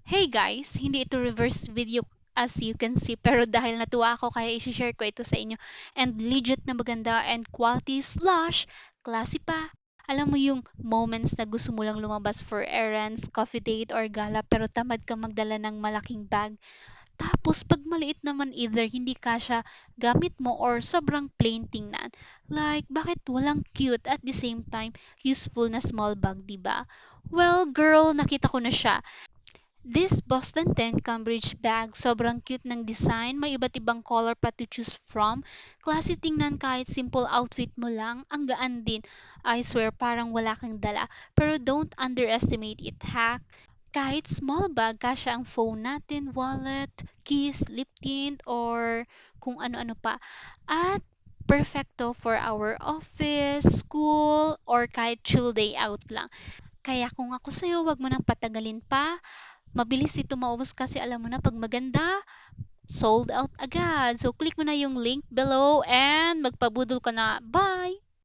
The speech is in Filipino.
Hey guys, hindi ito reverse video as you can see pero dahil natuwa ako kaya i-share ko ito sa inyo and legit na maganda and quality slash classy pa. Alam mo yung moments na gusto mo lang lumabas for errands, coffee date or gala pero tamad ka magdala ng malaking bag. Tapos pag maliit naman either hindi kasya gamit mo or sobrang plain tingnan. Like bakit walang cute at the same time useful na small bag, 'di ba? Well, girl, nakita ko na siya. This Boston 10 Cambridge bag, sobrang cute ng design, may iba't ibang color pa to choose from. Klase tingnan kahit simple outfit mo lang, ang gaan din. I swear parang wala kang dala. Pero don't underestimate it, ha? Kahit small bag, kasya ang phone natin, wallet, keys, lip tint, or kung ano-ano pa. At perfecto for our office, school, or kahit chill day out lang. Kaya kung ako sa'yo, wag mo nang patagalin pa. Mabilis ito maubos kasi alam mo na 'pag maganda, sold out agad. So click mo na yung link below and magpabudol ka na. Bye!